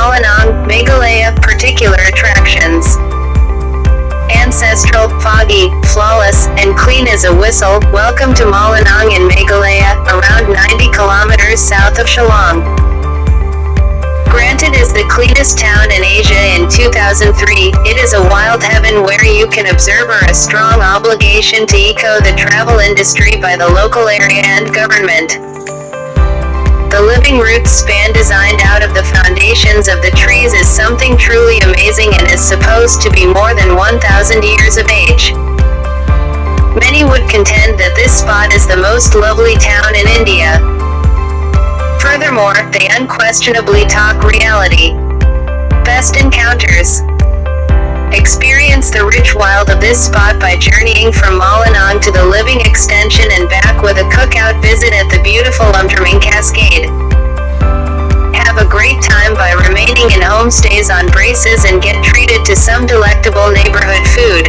Malinang, Meghalaya. Particular attractions: ancestral, foggy, flawless, and clean as a whistle. Welcome to Malinang in Meghalaya, around 90 kilometers south of Shillong. Granted as the cleanest town in Asia in 2003, it is a wild heaven where you can observe a strong obligation to eco the travel industry by the local area and government. The living roots span designed out of the foundations of the trees is something truly amazing and is supposed to be more than 1,000 years of age. Many would contend that this spot is the most lovely town in India. Furthermore, they unquestionably talk reality. Best encounters: experience the rich wild of this spot by journeying from Malinang to the living extension and back with a cookout visit at the beautiful Umdrang Cascade. Have a great time by remaining in homestays on braces and get treated to some delectable neighborhood food.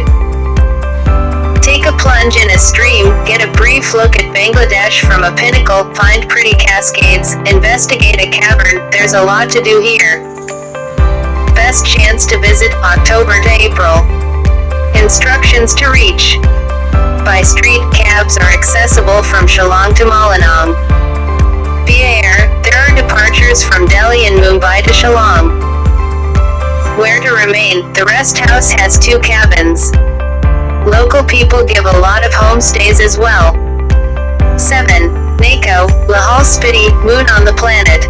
Take a plunge in a stream, get a brief look at Bangladesh from a pinnacle, find pretty cascades, investigate a cavern. There's a lot to do here. Best chance to visit, October to April. Instructions to reach: by street, cabs are accessible from Shillong to Malinang. Via air, there are departures from Delhi and Mumbai to Shillong. Where to remain: the rest house has 2 cabins. Local people give a lot of homestays as well. 7. NACO, Lahal Spiti, moon on the planet.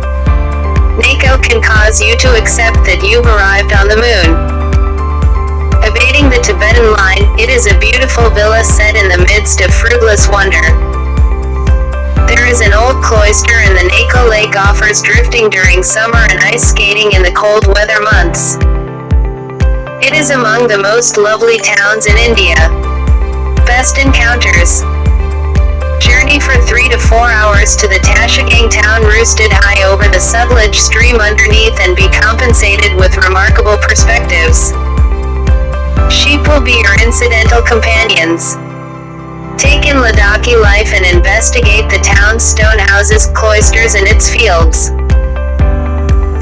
NACO can cause you to accept that you've arrived on the moon. Evading the Tibetan line, it is a beautiful villa set in the midst of fruitless wonder. There is an old cloister and the NACO lake offers drifting during summer and ice skating in the cold weather months. It is among the most lovely towns in India. Best encounters: journey for 3 to 4 hours to the Tashagang town, roosted high over the Sutlej stream underneath, and be compensated with remarkable perspectives. Sheep will be your incidental companions. Take in Ladakhi life and investigate the town's stone houses, cloisters, and its fields.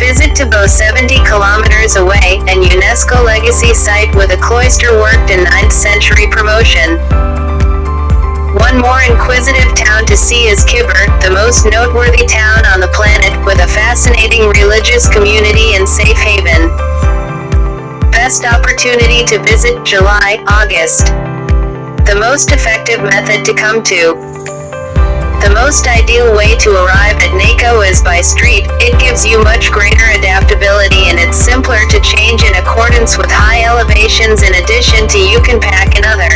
Visit Tabo, 70 kilometers away, an UNESCO legacy site with a cloister worked in 9th century promotion. One more inquisitive town to see is Kibber, the most noteworthy town on the planet, with a fascinating religious community and safe haven. Best opportunity to visit: July, August. The most effective method to come to: the most ideal way to arrive at NACO is by street. It gives you much greater adaptability and it's simpler to change in accordance with high elevations, in addition to you can pack in other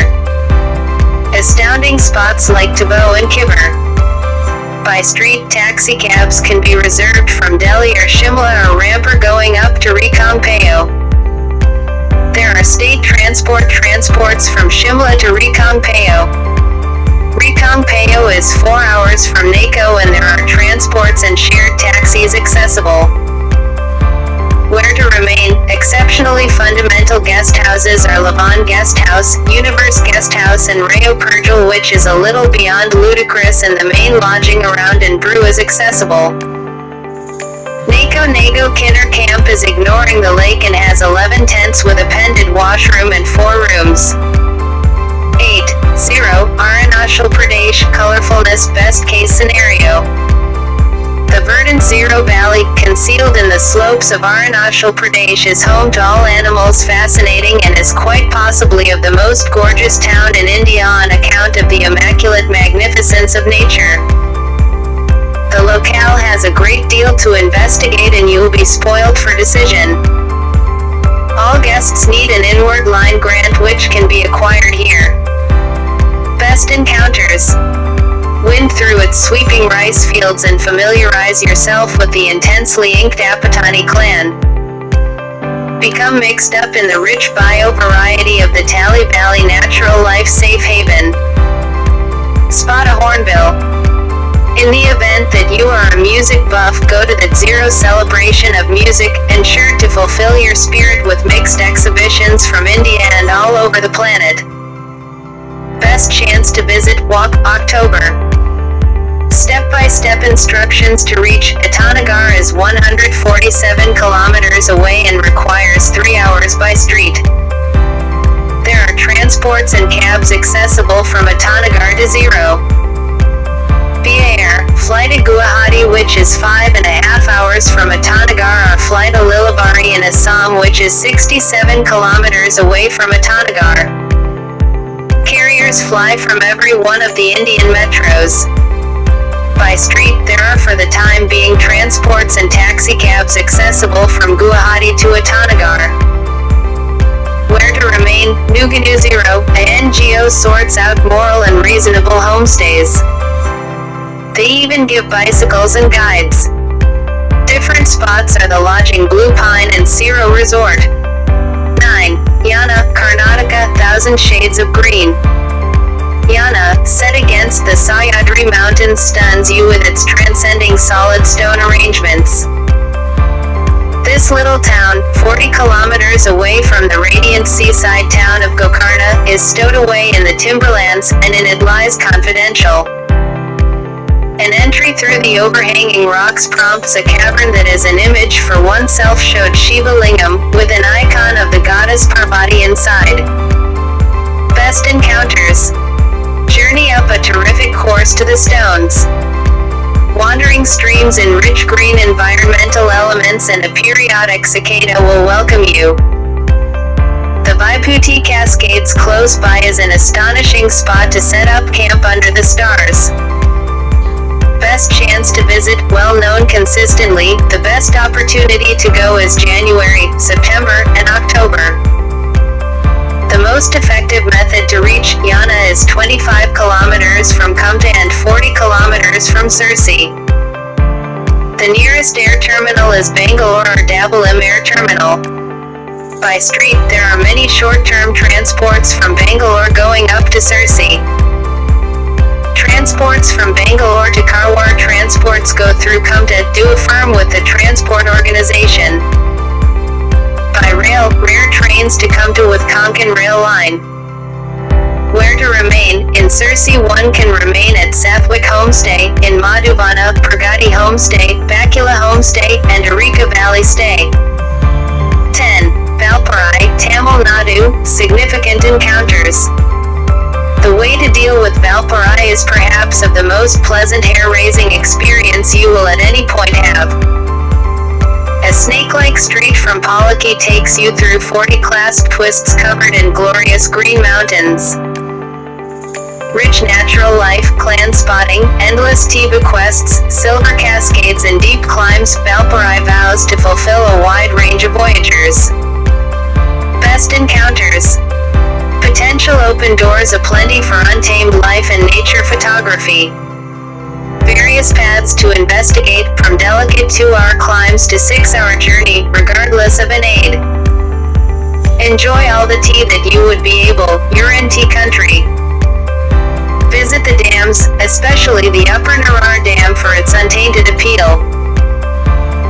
astounding spots like Tabo and Kibber. By street, taxi cabs can be reserved from Delhi or Shimla or Rampur going up to Rikong-Payo. There are state transports from Shimla to Rikong-Payo. Rikong-Payo is 4 hours from NACO and there are transports and shared taxis accessible. Where to remain: exceptionally fundamental guest houses are Lavan Guest House, Universe Guest House, and Rayo Purjal, which is a little beyond ludicrous, and the main lodging around in Brew is accessible. NACO Kinner Camp is ignoring the lake and has 11 tents with appended washroom and 4 rooms. 8. 0. Arunachal Pradesh, colorfulness, best case scenario. The verdant Zero Valley, concealed in the slopes of Arunachal Pradesh, is home to all animals, fascinating, and is quite possibly of the most gorgeous town in India on account of the immaculate magnificence of nature. The locale has a great deal to investigate and you will be spoiled for decision. All guests need an inward line grant which can be acquired here. Best encounters: wind through its sweeping rice fields and familiarize yourself with the intensely inked Apatani clan. Become mixed up in the rich bio-variety of the Tali Valley natural life safe haven. Spot a hornbill. In the event that you are a music buff, go to the Zero celebration of music, ensure to fulfill your spirit with mixed exhibitions from India and all over the planet. Best chance to visit: walk, October. Step by Step-by-step instructions to reach Itanagar is 147 kilometers away and requires 3 hours by street. There are transports and cabs accessible from Itanagar to Zero. Via air, fly to Guwahati, which is 5.5 hours from Itanagar, or fly to Lillabari in Assam, which is 67 kilometers away from Itanagar. Carriers fly from every one of the Indian metros. By street, there are for the time being transports and taxi cabs accessible from Guwahati to Itanagar. Where to remain, Nuganu Zero, a NGO sorts out moral and reasonable homestays. They even give bicycles and guides. Different spots are the lodging Blue Pine and Zero Resort. 9. Yana, Karnataka, Thousand Shades of Green. Yana, set against the Sahyadri Mountains, stuns you with its transcending solid stone arrangements. This little town, 40 kilometers away from the radiant seaside town of Gokarna, is stowed away in the timberlands, and in it lies confidential. An entry through the overhanging rocks prompts a cavern that is an image for oneself, showed Shiva Lingam, with an icon of the goddess Parvati inside. Best encounters. Journey up a terrific course to the stones. Wandering streams in rich green environmental elements and a periodic cicada will welcome you. The Vaibhuti Cascades close by is an astonishing spot to set up camp under the stars. Best chance to visit, well known consistently, the best opportunity to go is January, September, and October. The most effective method to reach Yana is 25 kilometers from Kumta and 40 kilometers from Sirsi. The nearest air terminal is Bangalore or Dabolim Air Terminal. By street, there are many short-term transports from Bangalore going up to Sirsi. Transports from Bangalore to Karwar. Transports go through Kumta. Do affirm with the transport organization. By rail, rare trains to Kumta with Konkan Rail Line. Where to remain, in Sirsi one can remain at Sathwik Homestay, in Madhubana, Pragati Homestay, Bakula Homestay, and Arika Valley Stay. 10. Valparai, Tamil Nadu, significant encounters. The way to deal with Valparai is perhaps of the most pleasant hair-raising experience you will at any point have. A snake-like street from Palaki takes you through 40 clasp twists covered in glorious green mountains. Rich natural life, clan spotting, endless tea bequests, silver cascades and deep climbs. Valparai vows to fulfill a wide range of voyagers. Best encounters. Potential open doors aplenty for untamed life and nature photography. Various paths to investigate, from delicate 2-hour climbs to 6-hour journey, regardless of an aid. Enjoy all the tea that you would be able, you're in tea country. Visit the dams, especially the Upper Narar Dam for its untainted appeal.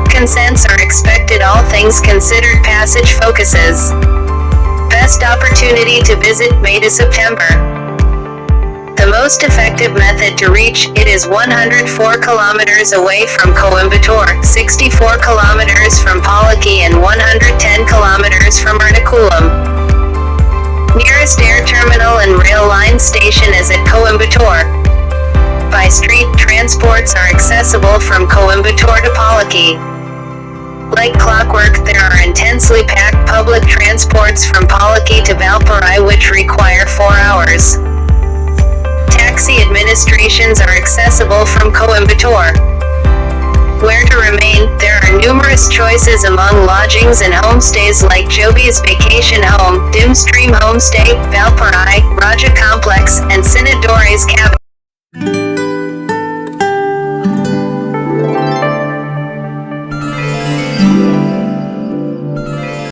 Consents are expected, all things considered. Passage focuses. Best opportunity to visit, May to September. The most effective method to reach it is 104 kilometers away from Coimbatore, 64 kilometers from Palaki and 110 kilometers from Ernakulam. Nearest air terminal and rail line station is at Coimbatore. By street, transports are accessible from Coimbatore to Palaki. Like clockwork, there are intensely packed public transports from Palaki to Valparai which require 4 hours. Taxi administrations are accessible from Coimbatore. Where to remain, there are numerous choices among lodgings and homestays like Joby's Vacation Home, Dim Stream Homestay, Valparai, Raja Complex, and Sinadore's Cabin.